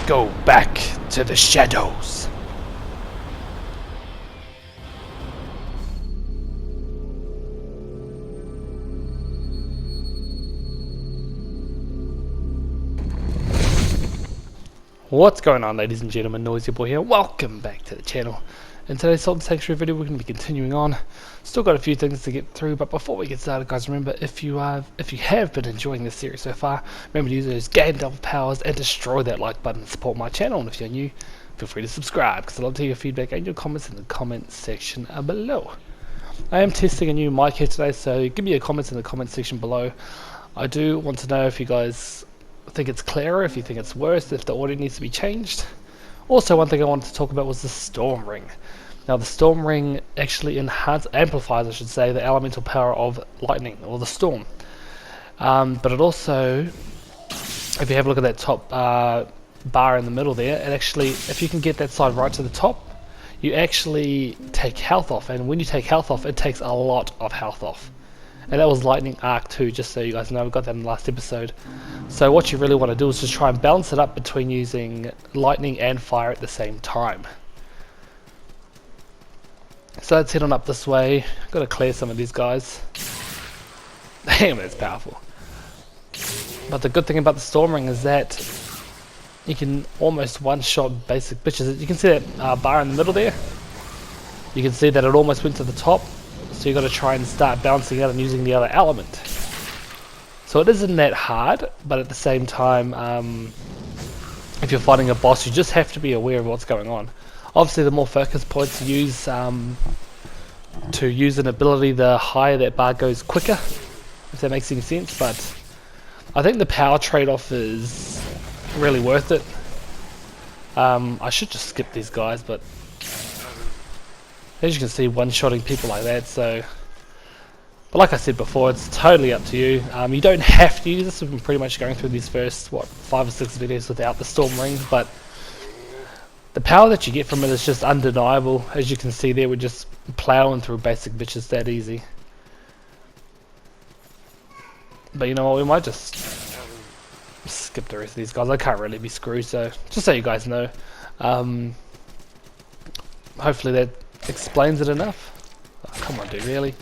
go back to the shadows. What's going on, ladies and gentlemen? Noisy Boy here. Welcome back to the channel. In today's Salt and Sanctuary video, we're going to be continuing on. Still got a few things to get through, but before we get started, guys, remember if you have been enjoying this series so far, remember to use those Gandalf powers and destroy that like button to support my channel. And if you're new, feel free to subscribe, because I'd love to hear your feedback and your comments in the comment section below. I am testing a new mic here today, so give me your comments in the comment section below. I do want to know if you guys think it's clearer, if you think it's worse, if the audio needs to be changed. Also, one thing I wanted to talk about was the storm ring. Now, the storm ring actually amplifies, I should say, the elemental power of lightning or the storm. But it also, if you have a look at that top bar in the middle there, it actually, if you can get that side right to the top, you actually take health off, and when you take health off, it takes a lot of health off. And that was Lightning Arc 2, just so you guys know. We got that in the last episode. So what you really want to do is just try and balance it up between using lightning and fire at the same time. So let's head on up this way. Got to clear some of these guys. Damn, that's powerful. But the good thing about the Storm Ring is that you can almost one-shot basic bitches. You can see that bar in the middle there. You can see that it almost went to the top. So you got to try and start bouncing out and using the other element. So it isn't that hard, but at the same time, if you're fighting a boss, you just have to be aware of what's going on. Obviously, the more focus points you use to use an ability, the higher that bar goes quicker, if that makes any sense. But I think the power trade-off is really worth it. I should just skip these guys, but as you can see, one-shotting people like that, so... But like I said before, it's totally up to you. You don't have to use this. We've been pretty much going through these first, 5 or 6 videos without the Storm Ring, but the power that you get from it is just undeniable. As you can see there, we're just plowing through basic bitches that easy. But you know what, we might just skip the rest of these guys. I can't really be screwed, so just so you guys know. Hopefully that explains it enough. Oh, come on, dude, really?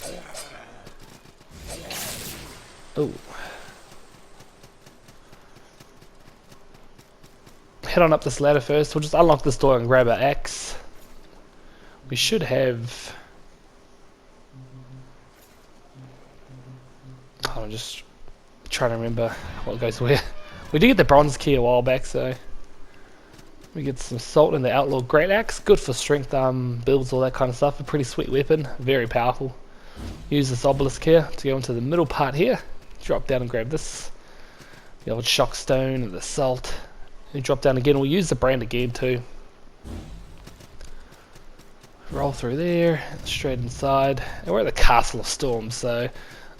Oh. Head on up this ladder first. We'll just unlock this door and grab our axe. We should have... I'm just trying to remember what goes where. We did get the bronze key a while back, so... We get some salt in the Outlaw Great Axe, good for strength builds, all that kind of stuff. A pretty sweet weapon, very powerful. Use this obelisk here to go into the middle part here. Drop down and grab this. The old shock stone and the salt. And drop down again. We'll use the brand again too. Roll through there, straight inside. And we're at the Castle of Storms, so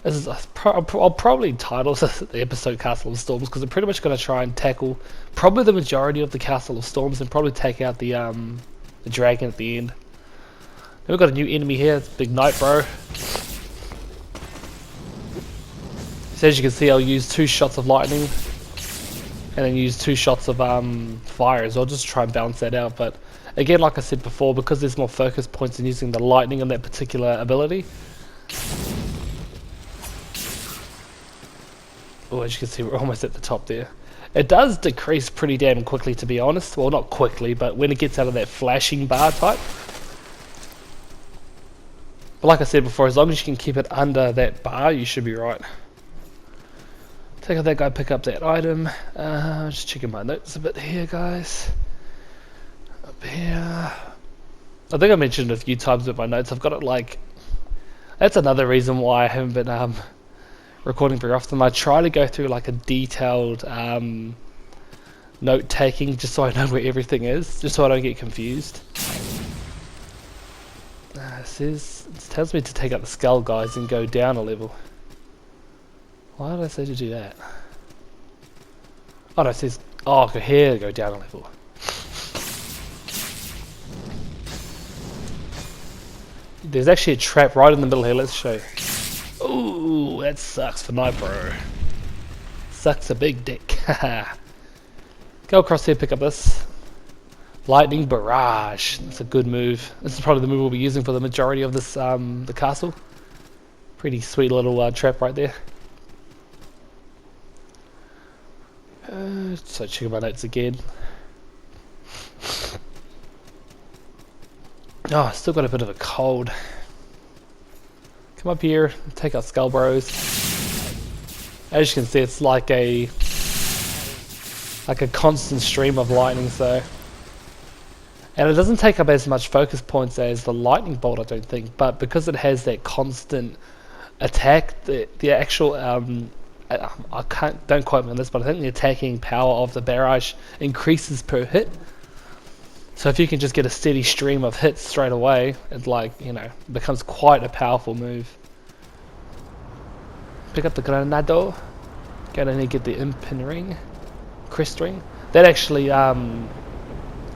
this is I'll probably title the episode Castle of Storms, because I'm pretty much going to try and tackle probably the majority of the Castle of Storms and probably take out the dragon at the end. Then we've got a new enemy here. It's Big Knight Bro. So as you can see, I'll use 2 shots of lightning and then use 2 shots of fire as well, just to try and balance that out. But again, like I said before, because there's more focus points in using the lightning on that particular ability. Oh, as you can see, we're almost at the top there. It does decrease pretty damn quickly, to be honest. Well, not quickly, but when it gets out of that flashing bar type. But like I said before, as long as you can keep it under that bar, you should be right. Take out that guy, pick up that item. Just checking my notes a bit here, guys. Up here. I think I mentioned it a few times with my notes. I've got it like... That's another reason why I haven't been... recording very often. I try to go through like a detailed note taking, just so I know where everything is, just so I don't get confused. It tells me to take out the skull guys and go down a level. Why did I say to do that? Oh no, it says, oh, go here, go down a level. There's actually a trap right in the middle here, let's show you. Ooh, that sucks for Night Bro. Sucks a big dick. Go across here, pick up this. Lightning Barrage. That's a good move. This is probably the move we'll be using for the majority of this, the castle. Pretty sweet little trap right there. So checking my notes again. Oh, I still got a bit of a cold. Come up here, take out Skull Bros. As you can see, it's like a constant stream of lightning, so. And it doesn't take up as much focus points as the lightning bolt, I don't think, but because it has that constant attack, the actual don't quote me on this, but I think the attacking power of the barrage increases per hit. So if you can just get a steady stream of hits straight away, it becomes quite a powerful move. Pick up the granado. Go down here, get the impin ring, crest ring. That actually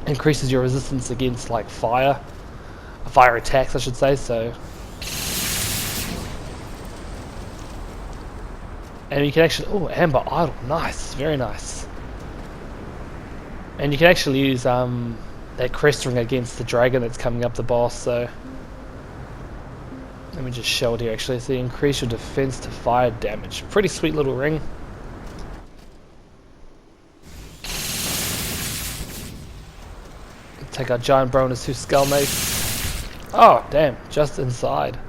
increases your resistance against like fire attacks, I should say. So, and you can actually amber idol, nice, very nice. And you can actually use that crest ring against the dragon that's coming up the boss. So let me just show it here. Actually, so you increase your defense to fire damage. Pretty sweet little ring. Take our giant bro and his 2 skull mates. Oh damn! Just inside.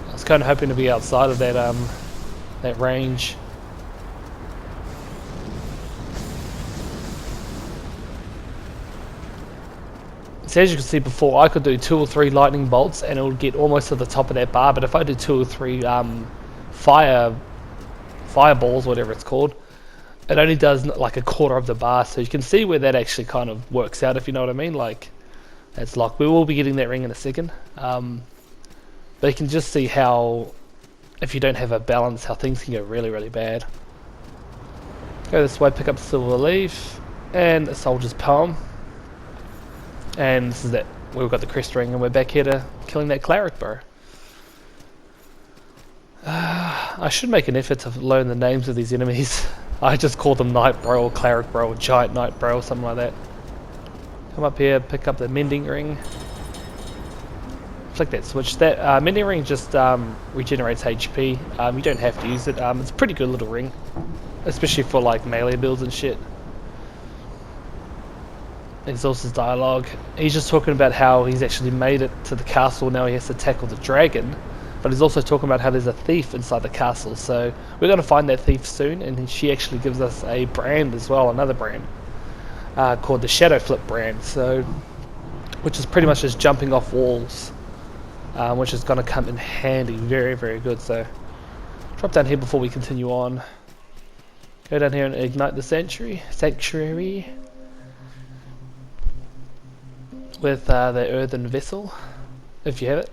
I was kind of hoping to be outside of that range. So as you can see before, I could do 2 or 3 lightning bolts and it would get almost to the top of that bar, but if I do 2 or 3 fireballs, whatever it's called, it only does like a quarter of the bar. So you can see where that actually kind of works out, if you know what I mean. Like, it's locked. We will be getting that ring in a second. But you can just see how, if you don't have a balance, how things can go really, really bad. Go this way, pick up the silver leaf and a soldier's poem. And this is it. We've got the crest ring and we're back here to killing that cleric bro. I should make an effort to learn the names of these enemies. I just call them knight bro or cleric bro or giant knight bro or something like that. Come up here, pick up the mending ring. Flick that switch. That mending ring just regenerates HP. You don't have to use it. It's a pretty good little ring, especially for like melee builds and shit. Exhausted dialogue. He's just talking about how he's actually made it to the castle. Now he has to tackle the dragon, but he's also talking about how there's a thief inside the castle. So we're going to find that thief soon, and she actually gives us a brand as well, another brand called the Shadow Flip brand. So, which is pretty much just jumping off walls, which is going to come in handy. Very, very good. So drop down here before we continue on. Go down here and ignite the sanctuary. With the earthen vessel, if you have it.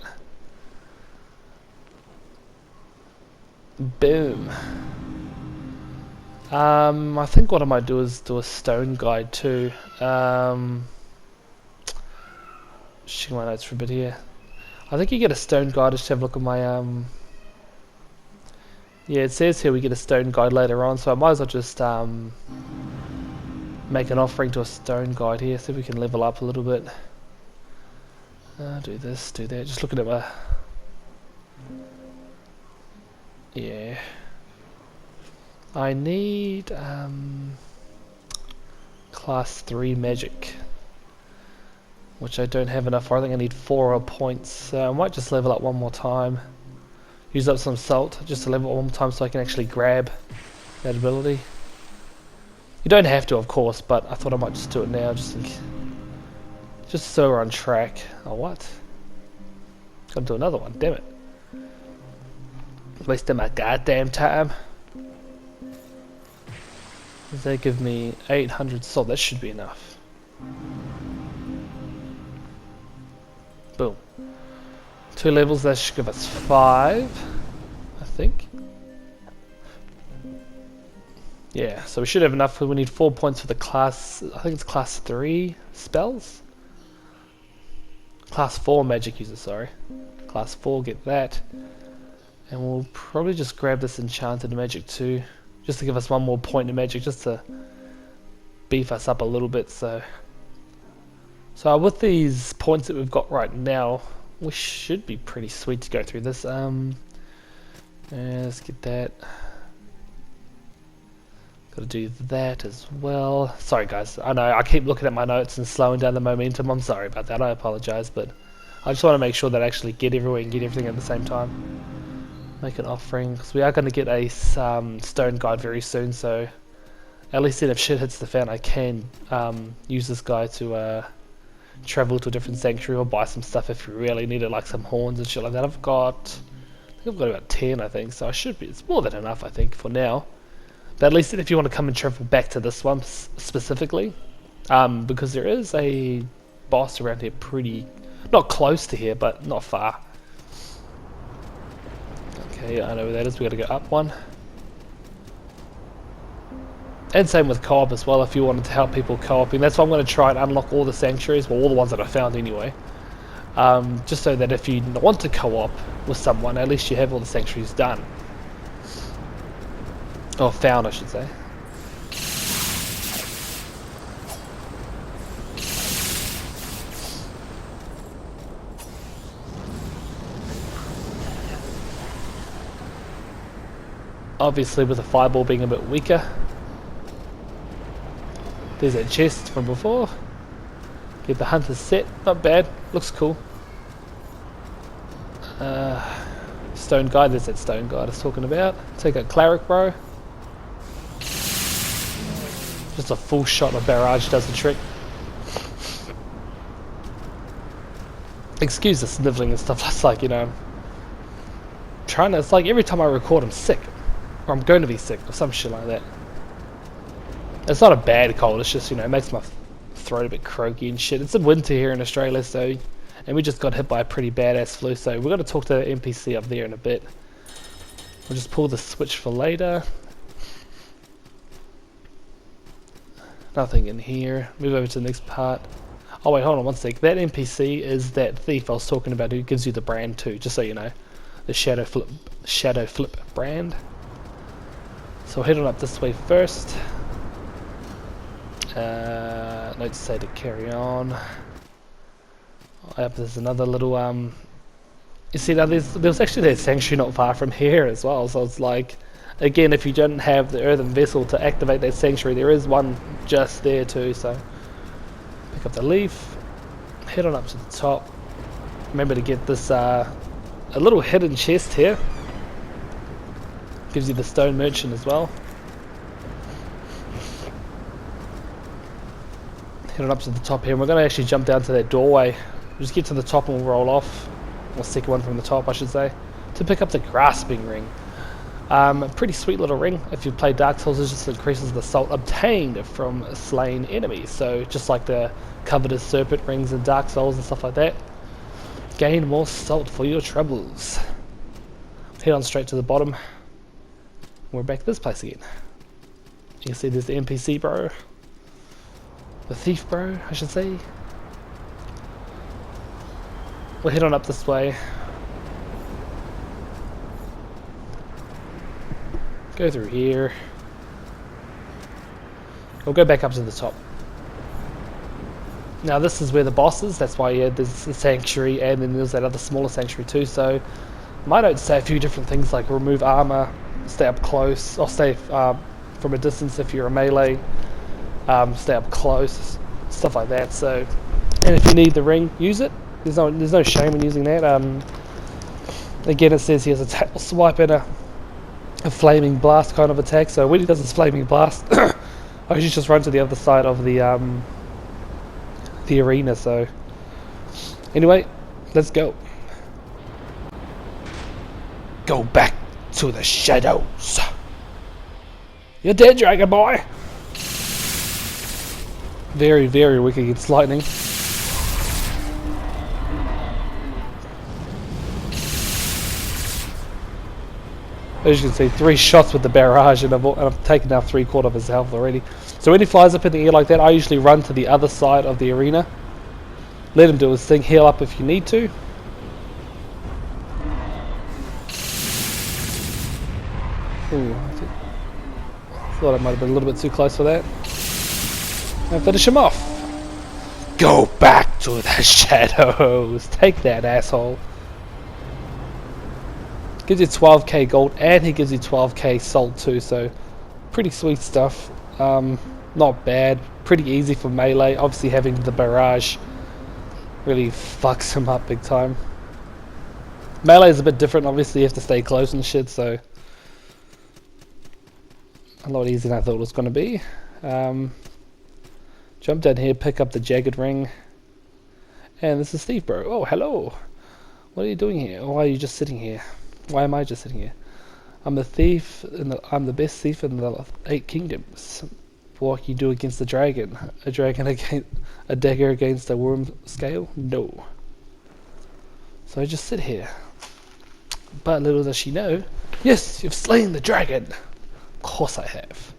Boom. I think what I might do is do a stone guide too. Checking my notes for a bit here. I think you get a stone guide. Just have a look at my yeah, it says here we get a stone guide later on, so I might as well just make an offering to a stone guide here, see if we can level up a little bit. Do this, do that. Just looking at my... Yeah. I need class 3 magic, which I don't have enough for. I think I need 4 points. So I might just level up one more time. Use up some salt just to level up one more time so I can actually grab that ability. You don't have to, of course, but I thought I might just do it now, just so we're on track. Oh, what? Gotta do another one, damn it. Wasting my goddamn time. They give me 800 salt, that should be enough. Boom. 2 levels, that should give us 5, I think. Yeah, so we should have enough. We need 4 points for the class, I think it's class 3 spells? Class 4 magic user, sorry. Class 4, get that. And we'll probably just grab this enchanted magic too, just to give us 1 more point in magic, just to beef us up a little bit. So with these points that we've got right now, we should be pretty sweet to go through this. Let's get that. Gotta do that as well. Sorry guys, I know I keep looking at my notes and slowing down the momentum. I'm sorry about that, I apologize, but I just want to make sure that I actually get everywhere and get everything at the same time. Make an offering, because we are going to get a stone guide very soon, so at least then if shit hits the fan I can use this guy to travel to a different sanctuary or buy some stuff if you really need it, like some horns and shit like that. I've got about 10 I think, so it's more than enough I think for now. But at least if you want to come and travel back to this one specifically, because there is a boss around here not close to here, but not far. Okay, I know where that is, we gotta go up one. And same with co-op as well, if you wanted to help people co-oping. That's why I'm going to try and unlock all the sanctuaries, well all the ones that I found anyway. Just so that if you want to co-op with someone, at least you have all the sanctuaries done. Or found, I should say. Obviously with the fireball being a bit weaker. There's that chest from before. Get the hunter's set, not bad, looks cool. Stone guide, there's that stone guide I was talking about. Take a cleric, bro. Just a full shot of barrage does the trick. Excuse the sniveling and stuff. It's like, you know, it's like every time I record I'm sick, or I'm going to be sick, or some shit like that. It's not a bad cold, it's just, you know, it makes my throat a bit croaky and shit. It's in winter here in Australia, so, and we just got hit by a pretty badass flu, so we're going to talk to the NPC up there in a bit. We'll just pull the switch for later. Nothing in here. Move over to the next part. Oh wait, hold on one sec. That NPC is that thief I was talking about who gives you the brand too, just so you know. The shadow flip brand. So head on up this way first. Note to say to carry on. There's another little you see now there's actually that sanctuary not far from here as well, so it's like, again, if you don't have the earthen vessel to activate that sanctuary, there is one just there too, so pick up the leaf, head on up to the top. Remember to get this a little hidden chest here, gives you the stone merchant as well. Head on up to the top here, and we're going to actually jump down to that doorway. We'll just get to the top and we'll roll off, or second one from the top I should say, to pick up the grasping ring. A pretty sweet little ring. If you play Dark Souls, it just increases the salt obtained from slain enemies. So just like the covetous serpent rings in Dark Souls and stuff like that. Gain more salt for your troubles. Head on straight to the bottom. We're back to this place again. You can see there's the NPC bro. The thief bro, I should say. We'll head on up this way. Go through here. We'll go back up to the top. Now this is where the boss is, that's why there's the sanctuary and then there's that other smaller sanctuary too, so my notes say a few different things like remove armor, stay up close, or stay from a distance if you're a melee, stay up close, stuff like that. So, and if you need the ring, use it. There's no shame in using that. Again, it says he has a tail swipe and a flaming blast kind of attack, so when he does his flaming blast I usually just run to the other side of the arena. So anyway, let's go back to the shadows. You're dead, dragon boy. Very, very weak against lightning. As you can see, 3 shots with the barrage, and I've taken now 3/4 of his health already. So when he flies up in the air like that, I usually run to the other side of the arena. Let him do his thing, heal up if you need to. Ooh, thought I might have been a little bit too close for that. And finish him off. Go back to the shadows. Take that, asshole. Gives you 12k gold, and he gives you 12k salt too, so pretty sweet stuff. Not bad. Pretty easy for melee. Obviously having the barrage really fucks him up big time. Melee is a bit different, obviously you have to stay close and shit, so a lot easier than I thought it was going to be. Jump down here, pick up the jagged ring, and this is Steve, bro. Oh, hello. What are you doing here? Why are you just sitting here? Why am I just sitting here? I'm the thief, I'm the best thief in the 8 kingdoms. What you do against the dragon? A dragon against a dagger against a worm scale? No. So I just sit here. But little does she know, yes, you've slain the dragon. Of course I have.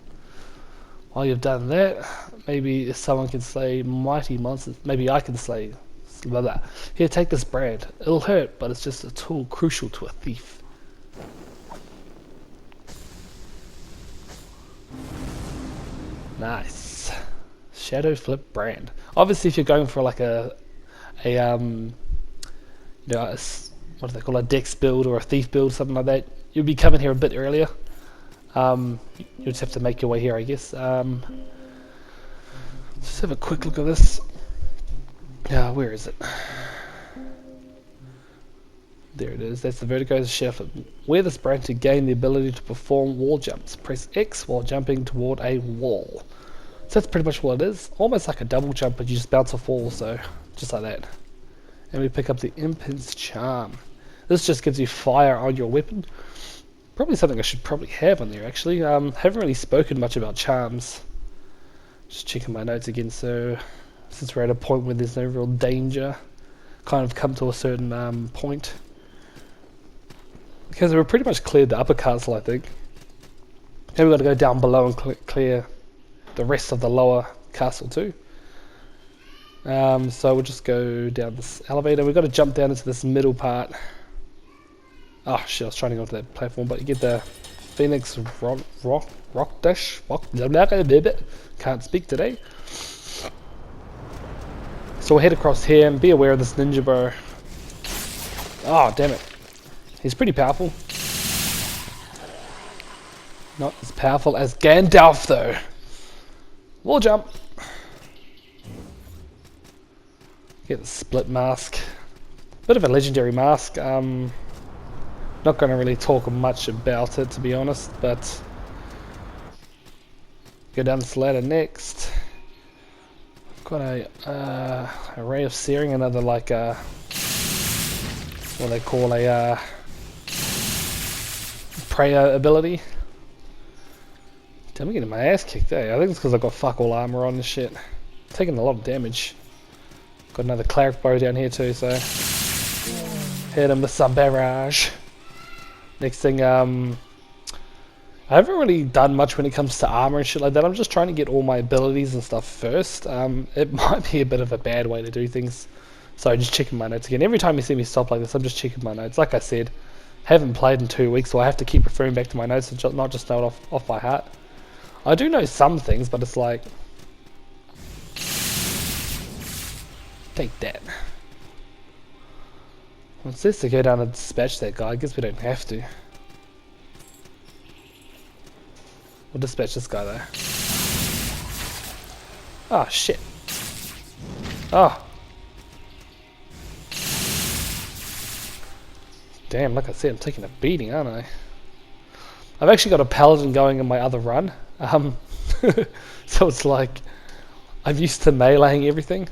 While you've done that, maybe someone can slay mighty monsters. Maybe I can slay. Blah blah. Here, take this brand. It'll hurt, but it's just a tool crucial to a thief. Nice. Shadow flip brand. Obviously, if you're going for like a you know, what do they call, a dex build or a thief build, something like that, you'll be coming here a bit earlier. You just have to make your way here, I guess. Just have a quick look at this. Where is it? There it is. That's the vertigo shelf. Wear this brand to gain the ability to perform wall jumps. Press X while jumping toward a wall. So that's pretty much what it is. Almost like a double jump, but you just bounce off wall, so just like that. And we pick up the Impin's Charm. This just gives you fire on your weapon. Probably something I should probably have on there, actually. Haven't really spoken much about charms. Just checking my notes again, so since we're at a point where there's no real danger, kind of come to a certain point. Because we've pretty much cleared the upper castle, I think. Then we've got to go down below and clear the rest of the lower castle too. So we'll just go down this elevator. We've got to jump down into this middle part. Oh shit, I was trying to go onto that platform, but you get the Phoenix rock dash. Can't speak today. So we'll head across here and be aware of this ninja bro. Oh, damn it. He's pretty powerful. Not as powerful as Gandalf though. Wall jump. Get the split mask. Bit of a legendary mask. Not going to really talk much about it, to be honest, but go down this ladder next. Got a ray of searing, another like what they call a prayer ability. Damn, I'm getting my ass kicked there. I think it's because I've got fuck all armor on and shit. Taking a lot of damage. Got another cleric bow down here too, so hit him with some barrage. Next thing, I haven't really done much when it comes to armor and shit like that. I'm just trying to get all my abilities and stuff first. It might be a bit of a bad way to do things. So just checking my notes again. Every time you see me stop like this, I'm just checking my notes. Like I said, haven't played in 2 weeks, so I have to keep referring back to my notes and not just know it off by heart. I do know some things, but it's like, take that. Well, it says to go down and dispatch that guy. I guess we don't have to. We'll dispatch this guy though. Oh shit. Oh. Damn, like I said, I'm taking a beating, aren't I? I've actually got a paladin going in my other run. So it's like, I'm used to meleeing everything.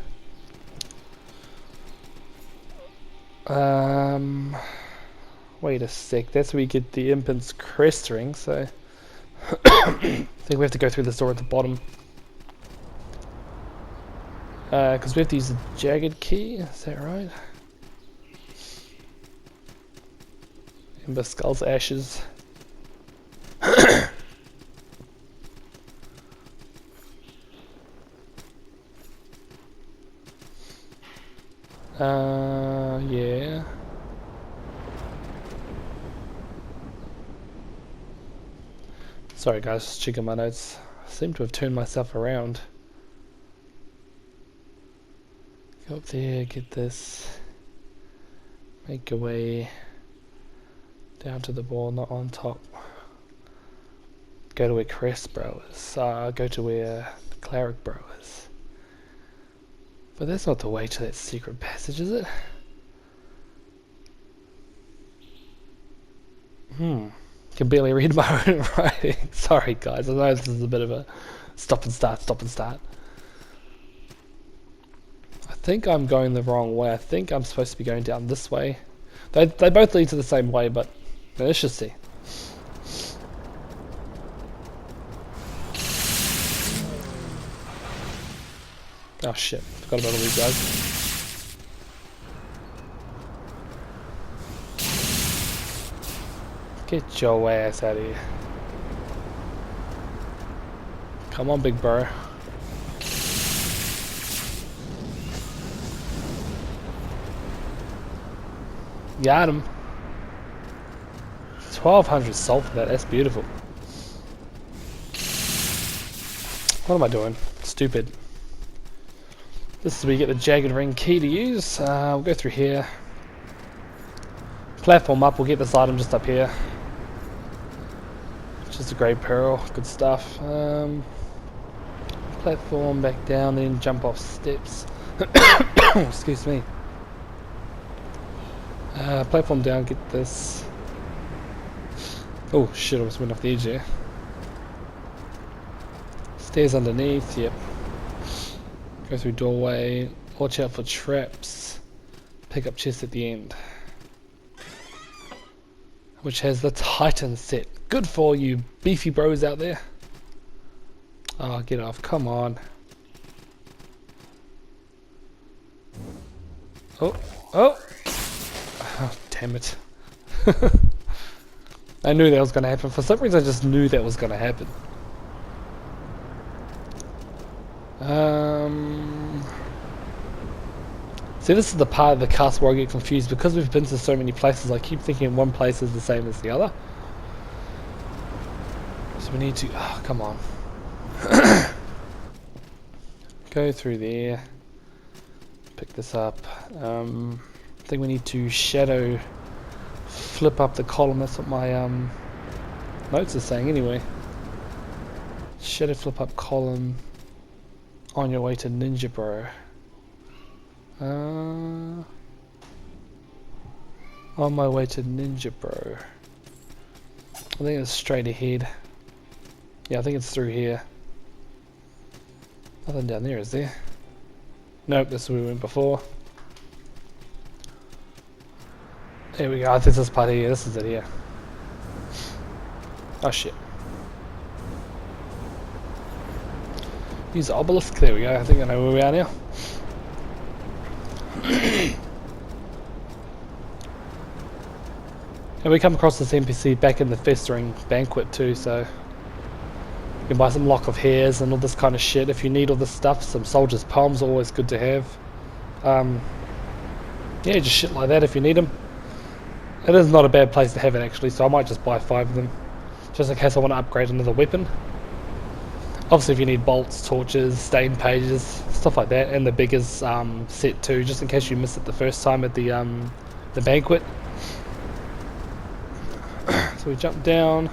Wait a sec, that's where you get the Impin's crest ring, so I think we have to go through this door at the bottom. Because we have to use the jagged key, is that right? Ember Skull's ashes. Yeah. Sorry guys, just checking my notes. I seem to have turned myself around. Go up there, get this. Make your way down to the wall, not on top. Go to where Crest Bro is. Go to where the Cleric Bro is. But that's not the way to that secret passage, is it? Can barely read my own writing. Sorry guys, I know this is a bit of a stop and start. I think I'm going the wrong way. I think I'm supposed to be going down this way. They both lead to the same way, but let's just see. Oh shit, forgot about all these guys. Get your ass out of here. Come on, big bro. Got him. 1200 salt for that, that's beautiful. What am I doing? Stupid. This is where you get the jagged ring key to use. We'll go through here. Platform up, we'll get this item just up here. Just a great pearl, good stuff. Platform back down, then jump off steps. Excuse me. Platform down, get this. Oh shit, I almost went off the edge there. Stairs underneath, yep. Go through doorway, watch out for traps. Pick up chest at the end. Which has the Titan set. Good for you beefy bros out there. Oh, get off, come on. Oh. Oh, damn it. I knew that was going to happen. For some reason I just knew that was going to happen. See, this is the part of the cast where I get confused. Because we've been to so many places, I keep thinking one place is the same as the other. So we need to... oh, come on. Go through there. Pick this up. I think we need to shadow flip up the column. That's what my notes are saying anyway. Shadow flip up column on your way to Ninja Bro. On my way to Ninja Bro. I think it's straight ahead. Yeah, I think it's through here. Nothing down there, is there? Nope, this is where we went before. There we go, I think this part here, this is it here. Oh shit. Use the obelisk, there we go, I think I know where we are now. And we come across this NPC back in the Festering Banquet too, so you can buy some lock of hairs and all this kind of shit if you need all this stuff. Some soldiers' palms are always good to have. Yeah, just shit like that if you need them. It is not a bad place to have it actually, so I might just buy 5 of them just in case I want to upgrade another weapon. Obviously if you need bolts, torches, stain pages, stuff like that, and the beggars set too, just in case you miss it the first time at the banquet. So we jump down,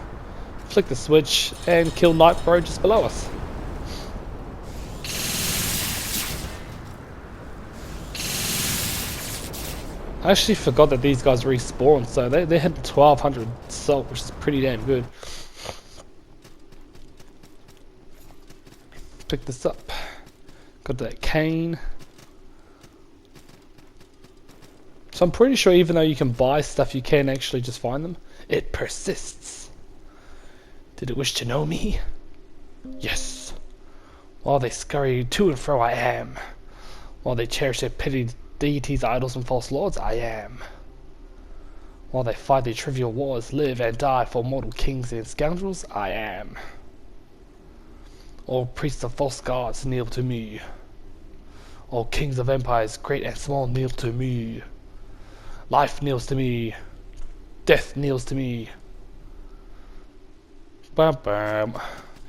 flick the switch, and kill Night Bro just below us. I actually forgot that these guys respawn, so they hit 1200 salt, which is pretty damn good. Pick this up. Got that cane. So I'm pretty sure even though you can buy stuff, you can actually just find them. It persists. Did it wish to know me? Yes. While they scurry to and fro, I am. While they cherish their petty deities, idols, and false lords, I am. While they fight their trivial wars, live and die for mortal kings and scoundrels, I am. All priests of false gods kneel to me. All kings of empires, great and small, kneel to me. Life kneels to me. Death kneels to me. Bam bam.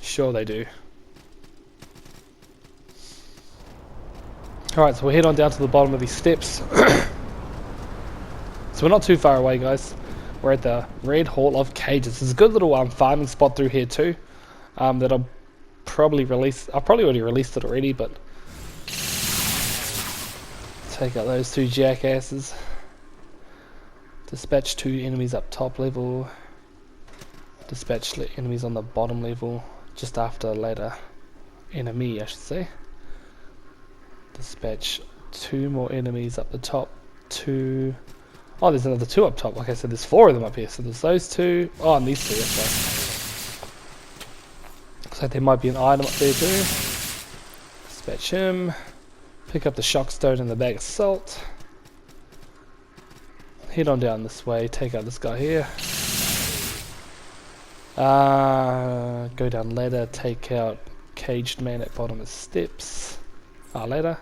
Sure they do. Alright, so we'll head on down to the bottom of these steps. So we're not too far away, guys. We're at the Red Hall of Cages. There's a good little farming spot through here too. That I'll probably release. I've probably already released it already, but take out those two jackasses. Dispatch 2 enemies up top level. Dispatch enemies on the bottom level. Just after later enemy, I should say. Dispatch 2 more enemies up the top. 2. Oh, there's another 2 up top. Okay, so there's 4 of them up here. So there's those 2. Oh, and these 2. Okay. Looks like there might be an item up there too. Dispatch him. Pick up the shock stone and the bag of salt. Head on down this way. Take out this guy here. Go down ladder. Take out caged man at bottom of steps. Ladder.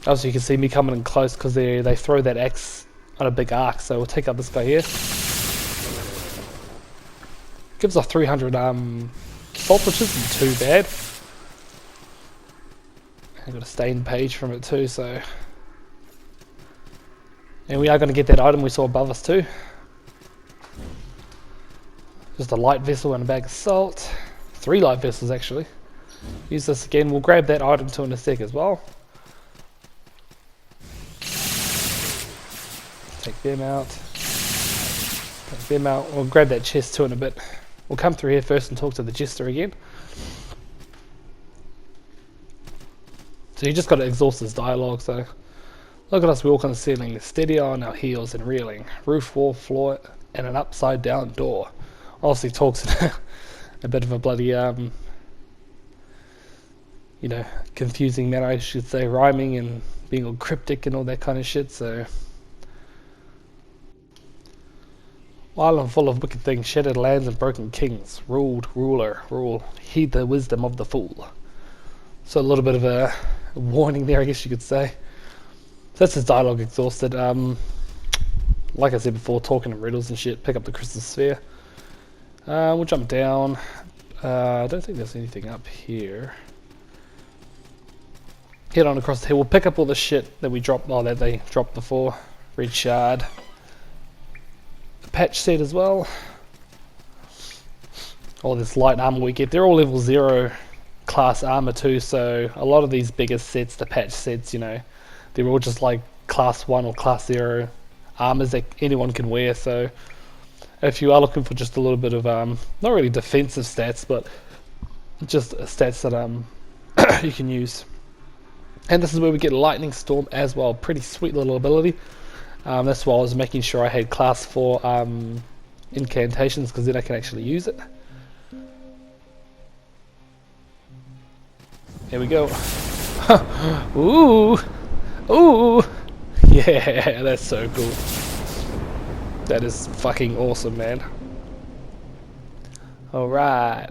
Also, you can see me coming in close because they throw that axe on a big arc. So we'll take out this guy here. Gives off 300 salt, which isn't too bad. I got a stained page from it too, so. And we are going to get that item we saw above us too. Just a light vessel and a bag of salt. 3 light vessels actually. Use this again. We'll grab that item too in a sec as well. Take them out. Take them out. We'll grab that chest too in a bit. We'll come through here first and talk to the jester again. So you just got to exhaust his dialogue. So look at us walk on the ceiling, steady on our heels and reeling. Roof, wall, floor, and an upside down door. Obviously talks in a bit of a bloody you know, confusing manner, I should say, rhyming and being all cryptic and all that kind of shit. So island full of wicked things, shattered lands and broken kings, ruled ruler, rule, heed the wisdom of the fool. So a little bit of a warning there, I guess you could say. So that's his dialogue exhausted. Like I said before, talking in riddles and shit. Pick up the crystal sphere. We'll jump down. I don't think there's anything up here. Head on across the hill. We'll pick up all the shit that we dropped, that they dropped before. Red shard. The patch set as well. All this light armor we get. They're all level 0 class armor too, so a lot of these bigger sets, the patch sets, you know, they're all just like class 1 or class 0 armors that anyone can wear. So if you are looking for just a little bit of not really defensive stats, but just stats that you can use. And this is where we get Lightning Storm as well. Pretty sweet little ability. That's why I was making sure I had class 4 incantations, because then I can actually use it. Here we go. Ooh! Ooh! Yeah, that's so cool. That is fucking awesome, man. Alright.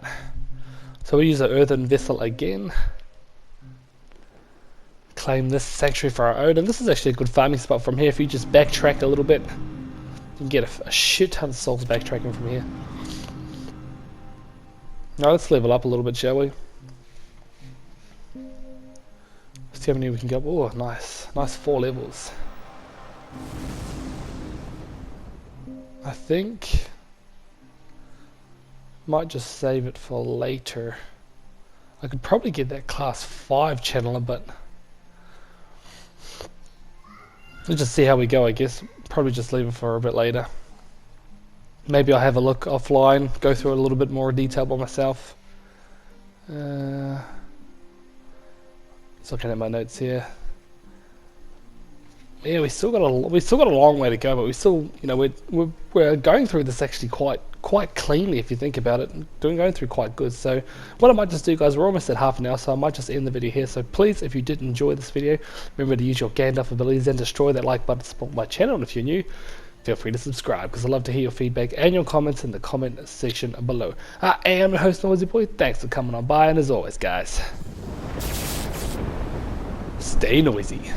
So we use an earthen vessel again. Claim this sanctuary for our own, and this is actually a good farming spot from here. If you just backtrack a little bit, you can get a shit ton of souls backtracking from here. Now let's level up a little bit, shall we? Let's see how many we can go. Oh, nice. Nice 4 levels. I think might just save it for later. I could probably get that class 5 channeler, but let's just see how we go, I guess. Probably just leave it for a bit later. Maybe I'll have a look offline, go through it a little bit more detail by myself. Just looking at my notes here. Yeah, we still got a long way to go, but we still, you know, we're going through this actually quite cleanly if you think about it. Going through quite good. So what I might just do, guys, we're almost at half an hour, so I might just end the video here. So please, if you did enjoy this video, remember to use your Gandalf abilities and destroy that like button to support my channel. And if you're new, feel free to subscribe, because I love to hear your feedback and your comments in the comment section below. I am your host, Noisy Boy. Thanks for coming on by, and as always, guys, stay noisy.